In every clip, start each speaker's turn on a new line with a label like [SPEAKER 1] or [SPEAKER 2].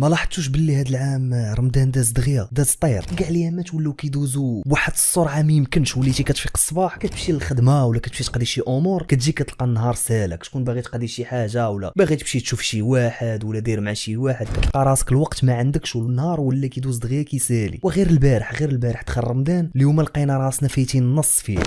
[SPEAKER 1] ما لاحظتوش باللي هاد العام رمضان داز دغيا داز طير كاع الايامات ولاو كيدوزو بواحد السرعه ما يمكنش. وليتي كتفيق الصباح كتمشي للخدمه ولا كتمشي تقضي شي امور، كتجي كتلقى النهار سالك، شكون باغي تقضي شي حاجه ولا باغي تمشي تشوف شي واحد ولا داير مع شي واحد، كتلقى راسك الوقت ما عندكش والنهار ولا كيدوز دغيا كيسالي. وغير البارح دخل رمضان، اليوم لقينا راسنا فايتين النص فيه.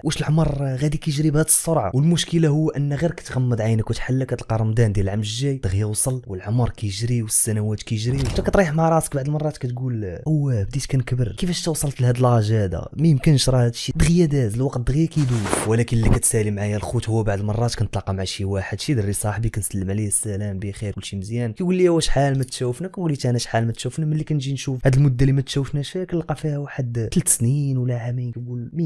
[SPEAKER 1] واش العمر غادي كيجري بهذه السرعه؟ والمشكله هو ان غير كتغمض عينك وتحل كتلقى رمضان ديال العام الجاي دغيا وصل والعمر كيجري والسنوات كيجري. انت كتريح مع راسك بعض المرات كتقول بديت كنكبر، كيفاش توصلت لهاد لاج هذا؟ ما يمكنش، راه هادشي دغيا داز، الوقت دغيا كيدوز. ولكن اللي كتسالي معايا الخوت هو بعض المرات كنتلاقى مع شي واحد، شي دري صاحبي، كنسلم عليه السلام بخير كلشي مزيان، كيقول لي واش شحال ما تشوفنا؟ كنقول له انا شحال ما تشوفنا، ملي كنجي نشوف هاد المده اللي ما تشوفناش فيها كنلقى فيها واحد 3 سنين ولا عامين. كنقول ما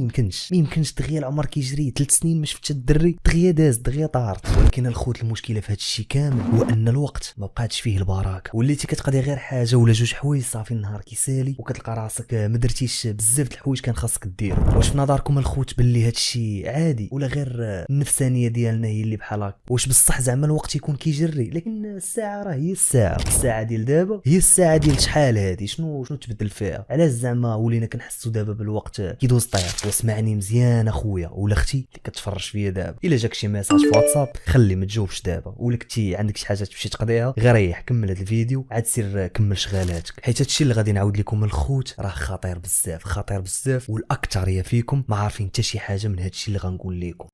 [SPEAKER 1] يمكنش دغيا العمر كيجري، 3 سنين ما شفتش الدري دغيا داز دغيا طارت. ولكن الخوت المشكله في هادشي كامل هو ان الوقت ما بقاتش فيه البركه، وليتي كتقضي غير حاجه ولا جوج حوايج صافي النهار كيسالي وكتلقى راسك ما درتيش بزاف د الحوايج كان خاصك دير. واش في نظركم الخوت باللي هادشي عادي ولا غير النفسانيه ديالنا هي اللي بحال هكا؟ واش بصح زعما الوقت يكون كيجري؟ لكن الساعه راه هي الساعه ديال دابا هي الساعه ديال شحال هادي، شنو تبدل فيها؟ علاش زعما ولينا كنحسوا دابا بالوقت كيدوز طير؟ واسمعني مزيان اخويا ولا اختي اللي كتفرج فيا دابا، الا جاك شي ميساج في واتساب خلي ما تجاوبش دابا، ولا كنتي عندك شي حاجه تمشي تقضيها غير ريح كمل هذا الفيديو عاد سير كمل شغالاتك، حيت هادشي اللي غادي نعاود لكم الخوت راه خطير بزاف والاكثريه فيكم ما عارفين حتى شي حاجه من هادشي اللي غنقول لكم.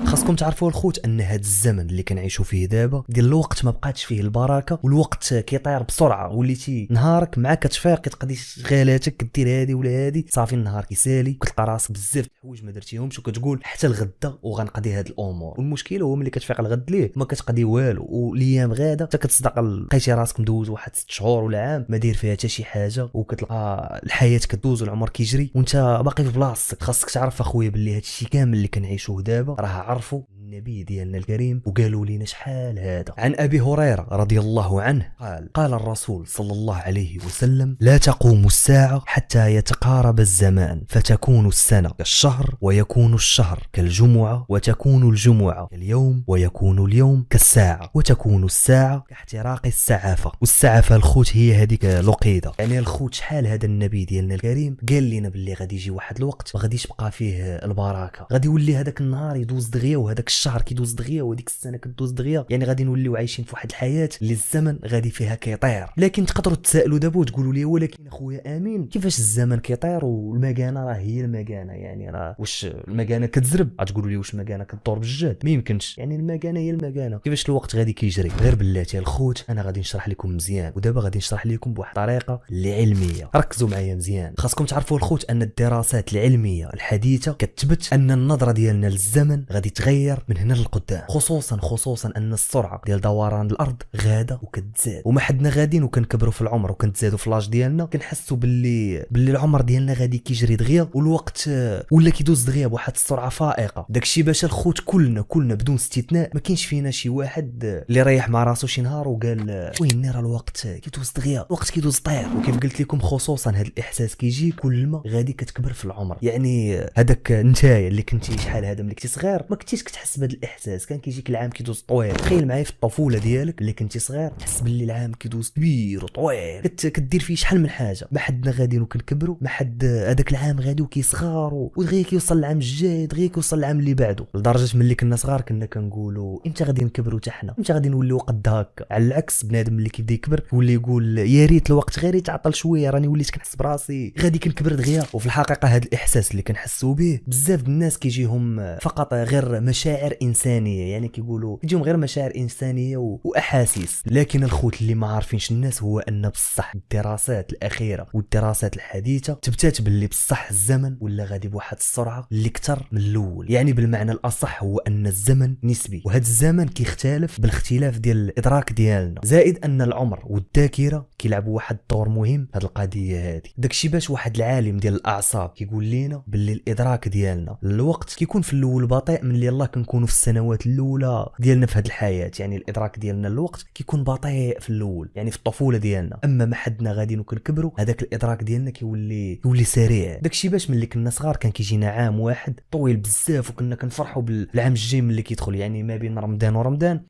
[SPEAKER 1] خاصكم تعرفوا الخوت ان هاد الزمن اللي كنعيشوا فيه دابا ديال الوقت ما بقاتش فيه البركه، والوقت كيطير بسرعه. وليتي نهارك مع كتفيق كتقضي شغالاتك كدير هادي ولا هادي، صافي النهار كيسالي وكتلقى راسك بزاف د الحوايج ما درتيهمش وكتقول حتى الغدا وغنقضي هاد الامور. والمشكله هو ملي كتفيق الغد ليه ما كتقضي والو، والايام غاده حتى كتصدق لقيتي راسك مدوز واحد 6 شهور ولا عام ما داير فيها حتى شي حاجه، وكتلقى الحياه كدوز والعمر كيجري وانت باقي في بلاصتك. خاصك تعرف اخويا باللي هادشي كامل اللي كنعيشوه دابا راه عرفوا النبي ديالنا الكريم وقالوا لنا شحال هذا. عن ابي هريره رضي الله عنه قال الرسول صلى الله عليه وسلم: لا تقوم الساعه حتى يتقارب الزمان، فتكون السنه كالشهر، ويكون الشهر كالجمعه، وتكون الجمعه كاليوم، ويكون اليوم كالساعه، وتكون الساعه كاحتراق السعافه. والسعافه الخوت هي هذيك لقيده. يعني الخوت شحال هذا النبي ديالنا الكريم قال لنا باللي غادي يجي واحد الوقت ما غاديش يبقى فيه البركه، غادي يولي هذاك النهار يدوز دغيا وهذاك الشهر كيدوز دغيا وهذيك السنه كدوز دغيا، يعني غادي نوليو عايشين في واحد الحياه اللي الزمن غادي فيها كيطير. لكن تقدروا تسائلوا دابا وتقولوا لي ولكن اخويا امين كيفاش الزمن كيطير والمكانه راه هي المكانه؟ يعني راه واش المكانه كتزرب؟ غتقولوا لي واش المكانه كدور بالجاد؟ ما يمكنش، يعني المكانه هي المكانه. كيفاش الوقت غادي كيجري؟ غير بلاتي الخوت انا غادي نشرح لكم مزيان، ودابا غادي نشرح لكم بواحد الطريقه اللي علميه. ركزوا معايا مزيان. خاصكم تعرفوا الخوت ان الدراسات العلميه الحديثه كتثبت ان النظره ديالنا للزمن غادي تغير من هنا للقدام، خصوصا ان السرعه ديال دوران الارض غاده وكتزاد، وما حدنا غاديين وكنكبروا في العمر وكنتزادوا في لاج ديالنا كنحسوا باللي العمر ديالنا غادي كيجري دغيا والوقت ولا كيدوز دغيا بواحد السرعه فائقه. داكشي باش الخوت كلنا بدون استثناء ما كاينش فينا شي واحد اللي ريح مع راسو شي نهار وقال وين راه الوقت كيدوز دغيا، الوقت كيدوز طير. وكيف قلت لكم خصوصا هذا الاحساس كيجي كل ما غادي كتكبر في العمر. يعني هذاك نتايا اللي كنتي شحال هذا ملي كنتي صغير ما كنتيش كتحس بهذا الاحساس، كان كيجيك العام كيدوز طويل. تخيل معايا في الطفوله ديالك اللي كنتي صغير تحس باللي العام كيدوز كبير وطويل، كدير فيه شحال من حاجه. ما حدنا غاديين وكنكبروا، ما حد هذاك العام غادي وكيصغار ودغيا كيوصل العام الجاي، دغيا كيوصل العام اللي بعده. لدرجه ملي كنا صغار كنا كنقولوا امتى غادي نكبروا حتى حنا، امتى غادي نوليو قد هكا. على العكس بنادم اللي كيبدا يكبر يولي يقول يا ريت الوقت غير يتعطل شويه، راني وليت كنحس براسي غادي كنكبر دغيا. وفي الحقيقه هذا الاحساس اللي كنحسوا به بزاف الناس كيجيهم فقط غير مشاعر انسانيه، يعني كيقولوا يجيهم غير مشاعر انسانيه واحاسيس. لكن الخوت اللي ما عارفينش الناس هو ان بصح الدراسات الاخيره والدراسات الحديثه تبتات باللي بصح الزمن ولا غادي بواحد السرعه اللي اكثر من الاول. يعني بالمعنى الاصح هو ان الزمن نسبي، وهذا الزمن كيختلف بالاختلاف ديال الادراك ديالنا، زائد ان العمر والذاكره كيلعبوا واحد الدور مهم هذه القضيه هذه. داكشي باش واحد العالم ديال الاعصاب كيقول لنا باللي الادراك ديالنا الوقت كيكون في الاول بطيء من اللي الله كنكونوا في السنوات الاولى ديالنا في هذه الحياه، يعني الادراك ديالنا الوقت كيكون بطيء في الاول، يعني في الطفوله ديالنا. اما ما حدنا غادي وكنكبروا هذاك الادراك ديالنا كيولي سريع. داكشي باش ملي كنا صغار كان كيجينا عام واحد طويل بزاف وكنا كنفرحوا بالعام الجاي ملي كيدخل، يعني ما بين رمضان ورمضان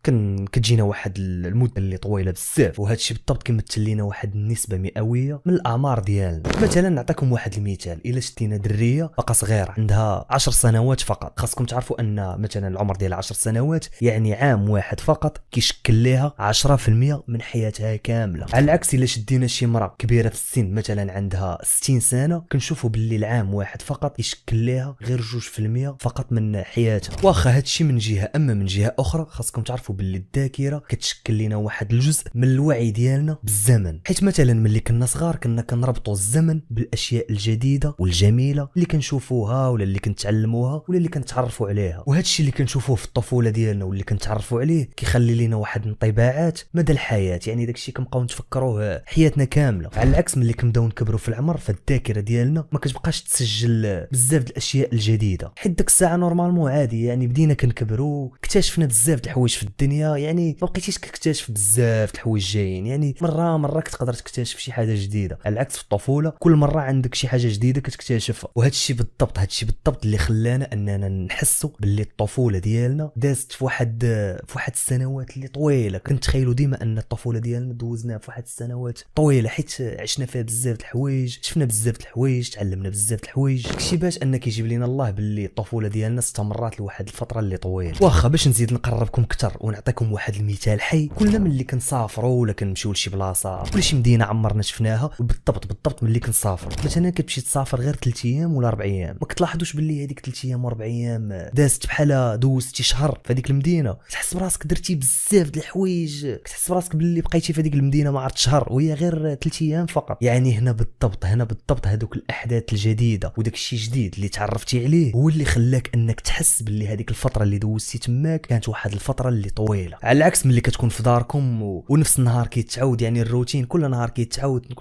[SPEAKER 1] كتجينا واحد المده اللي طويله بزاف، وهذا الشيء بالضبط كيمثل لنا واحد النسبه مئويه من الاعمار ديالنا. مثلا نعطيكم واحد المثال، الا شتينا دريه باقا صغيره عندها 10 سنوات فقط، خاصكم تعرفوا ان مثلا العمر ديالها 10 سنوات يعني عام واحد فقط كيشكل لها 10% من حياتها كامله. على العكس الا شدينا شي مراه كبيره في السن مثلا عندها 60 سنه كنشوفوا باللي العام واحد فقط يشكل لها غير 2% فقط من حياتها. واخا هادشي من جهه، اما من جهه اخرى خاصكم تعرفوا باللي الذاكره كتشكل لنا واحد الجزء من الوعي ديالنا بالزمن، حيت مثلا ملي كنا صغار كنا كنربطوا الزمن بالاشياء الجديده والجميله اللي كنشوفوها ولا اللي كنتعلموها ولا اللي كنتعرفوا عليها. وهادشي اللي كنشوفوه في الطفوله ديالنا واللي كنتعرفوا عليه كيخلي لنا واحد انطباعات مدى الحياه، يعني داكشي كنبقاو نتفكروه حياتنا كامله. على العكس ملي كنبداو نكبروا في العمر فالذاكره ديالنا ما كتبقاش تسجل بزاف د الاشياء الجديده، حيت ديك الساعه نورمالمون عادي، يعني بدينا كنكبروا اكتشفنا بزاف د الحوايج في الدنيا، يعني ما بقيتيش كتكتشف بزاف د الحوايج جايين، يعني مره كتقدر تكتشف شي حاجه جديده. على العكس في الطفوله كل مره عندك شي حاجه جديده كتكتشفها. وهذا الشيء بالضبط اللي خلانا اننا نحسوا باللي الطفوله ديالنا دازت في واحد السنوات اللي طويله. كنتخيلوا ديما ان الطفوله ديالنا دوزناها في واحد السنوات طويله، حيت عشنا فيها بزاف د الحوايج، شفنا بزاف د الحوايج، تعلمنا بزاف د الحوايج. داكشي باش ان كيجيب لنا الله باللي الطفوله ديالنا استمرت لواحد الفتره اللي طويله. واخا باش نزيد نقربكم اكثر ونعطيكم واحد المثال حي، كلنا ملي كنسافروا ولا كنمشيو لشي بلاصه ولا شي مدينه عمرنا شفناها، بالضبط ملي كنسافر مثلا كتمشي تسافر غير 3 ايام ولا 4 ايام، ما كتلاحظوش باللي هذيك 3 ايام و4 ايام دازت بحال دوزتي شهر في هذيك المدينه. تحس براسك درتي بزاف د الحوايج، كتحس براسك باللي بقيتي في هذيك المدينه ما عرفت شهر وهي غير 3 ايام فقط. يعني هنا بالضبط هذوك الاحداث الجديده وداك الشيء جديد اللي تعرفتي عليه هو اللي خلاك انك تحس باللي هذيك الفتره اللي دوزتي تماك كانت واحد الفتره اللي طويله. على العكس ملي كتكون في داركم ونفس النهار كيتعاود، يعني الروتين كل نهار كيتعاود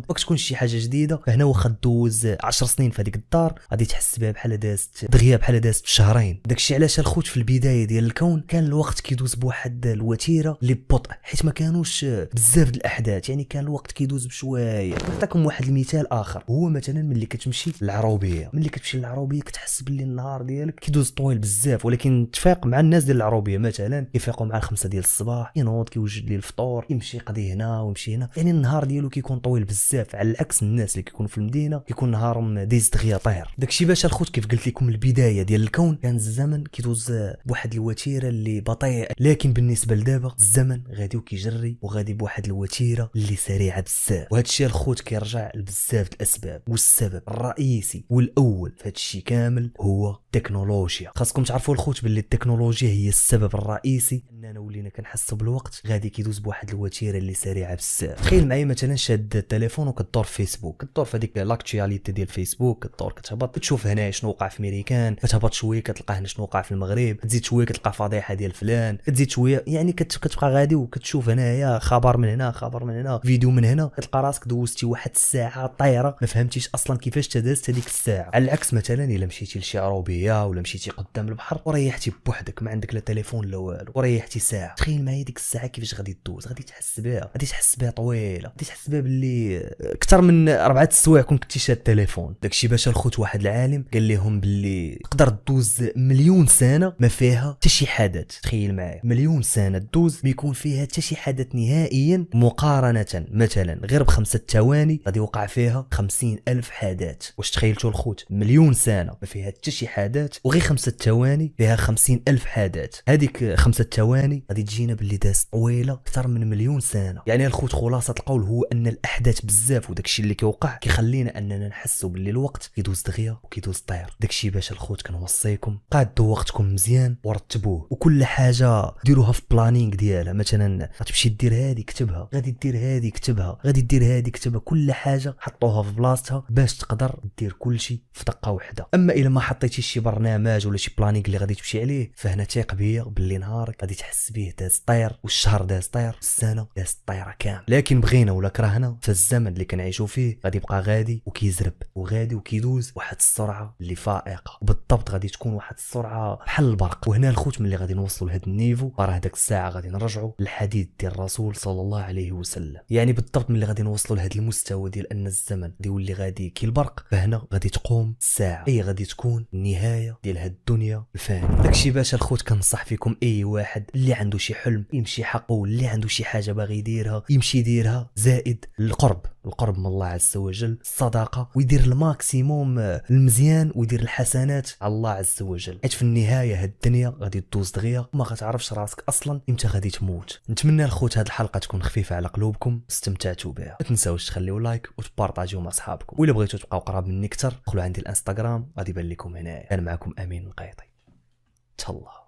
[SPEAKER 1] ما كتكونش شي حاجه جديده. فهنا واخا دوز 10 سنين في هذيك الدار غادي تحس بها بحال دازت دغيا، بحال دازت بشهرين. داكشي علاش الخوت في البدايه ديال الكون كان الوقت كيدوز بواحد الوتيره اللي ببطء، حيت ما كانوش بزاف د الاحداث، يعني كان الوقت كيدوز بشويه. نعطيكم واحد المثال اخر، هو مثلا ملي كتمشي للعروبيه كتحس باللي النهار ديالك كيدوز طويل بزاف، ولكن تفاق مع الناس ديال العروبيه مثلا كيفيقوا مع 5 ديال الصباح، ينوض كيوجد ليه الفطور، يمشي يقضي هنا ويمشي هنا، يعني النهار ديالو كيكون طويل بزاف. على العكس الناس اللي كيكونوا في المدينه كيكون نهارهم دايز دغيا طير. داكشي باش الخوت كيف قلت لكم البدايه ديال الكون كان الزمن كيدوز بواحد الوتيره اللي بطيئه، لكن بالنسبه لدابا الزمن غادي وكيجري وغادي بواحد الوتيره اللي سريعه بزاف. وهذا الشيء الخوت كيرجع لبزاف الاسباب، والسبب الرئيسي والاول في هذا الشيء كامل هو التكنولوجيا. خاصكم تعرفوا الخوت باللي التكنولوجيا هي السبب الرئيسي اننا ولينا كنحسوا بالوقت غادي كيدوز بواحد الوتيره اللي سريعه بزاف. تخيل معايا مثلا شاد التليفون وكدور في فيسبوك، كدور في هذيك لاكتواليتي ديال فيسبوك، كدور كتهبط كتشوف هنا شنو وقع في امريكان، كتهبط شويه كتلقى هنا شنو وقع في المغرب، تزيد شويه كتلقى فضيحه ديال فلان، تزيد شويه يعني كتبقى غادي وكتشوف هنايا خبر من هنا فيديو من هنا، كتلقى راسك دوزتي واحد الساعه طايره ما فهمتيش اصلا كيفاش تدازت هذيك الساعه. على العكس مثلا الا مشيتي لشي عروبيه ولا مشيتي قدام البحر وريحتي بوحدك ما عندك لا تليفون لا والو وريحتي ساعه، تخيل معايا ديك الساعه كيفاش غادي تدوز، غادي تحس بها طويله، غادي تحس بها باللي اكثر من 4 سوايع كنتي شاد التليفون. داكشي باش الخوت واحد العالم قال لهم باللي تقدر تدوز 1,000,000 سنه ما فيها حتى شي حدث. تخيل معايا 1,000,000 سنه تدوز ما يكون فيها حتى شي حدث نهائيا، مقارنه مثلا غير ب5 ثواني غادي يوقع فيها 50,000 حدث. واش تخيلتوا الخوت 1,000,000 سنه ما فيها حتى شي حدث وغير 5 ثواني فيها 50,000 حدث؟ هذيك 5 ثواني غادي تجينا باللي داز طويله اكثر من 1,000,000 سنه. يعني الخوت خلاصه القول هو ان الاحداث بزاف وداكشي اللي كيوقع كيخلينا اننا نحسوا باللي الوقت كيدوز دغيا وكيدوز طير. داكشي باش الخوت كنوصيكم قادوا وقتكم مزيان ورتبوه، وكل حاجه ديروها في بلانينغ ديالها. مثلا غتمشي دير هذه كتبها، غادي دير هذه كتبها، غادي دير هذه كتبها، كل حاجه حطوها في بلاصتها باش تقدر دير كل شيء في دقه واحده. اما الا ما حطيتيش شي برنامج ولا شي بلانينغ اللي غادي تمشي عليه فهنا ثيق بيا باللي نهارك غادي تحس به داز طير، والشهر داز طير، والسنه داز طيره كامل. لكن بغينا ولا كرهنا فالزمن اللي كنعيشوا فيه غادي يبقى غادي وكيزرب وغادي وكيدوز واحد السرعه اللي فائقه. بالضبط غادي تكون واحد بسرعه بحال البرق. وهنا الخوت ملي غادي نوصلوا لهذا النيفو راه داك الساعه غادي نرجعوا للحديث ديال الرسول صلى الله عليه وسلم. يعني بالضبط ملي غادي نوصلوا لهذا المستوى ديال ان الزمن غادي يولي غادي كي البرق، فهنا غادي تقوم الساعه، اي غادي تكون النهايه ديال هاد الدنيا الفانيه. داكشي باش الخوت كنصح فيكم اي واحد اللي عنده شي حلم يمشي حقه، اللي عنده شي حاجه باغي يديرها يمشي يديرها، زائد القرب من الله عز وجل، الصداقه، ويدير الماكسيموم المزيان ويدير الحسنات على الله عز وجل، حيت في النهايه هاد الدنيا غادي تدوز دغيا وما غتعرفش راسك اصلا امتى غادي تموت. نتمنى الخوت هاد الحلقه تكون خفيفه على قلوبكم، استمتعتوا بها. ما تنساوش تخليو لايك وتبارطاجيو مع اصحابكم، وإلا بغيتوا تبقاو قراب مني اكثر دخلوا عندي الانستغرام غادي يبان لكم هنايا. كان معكم امين القيطي، تهلا.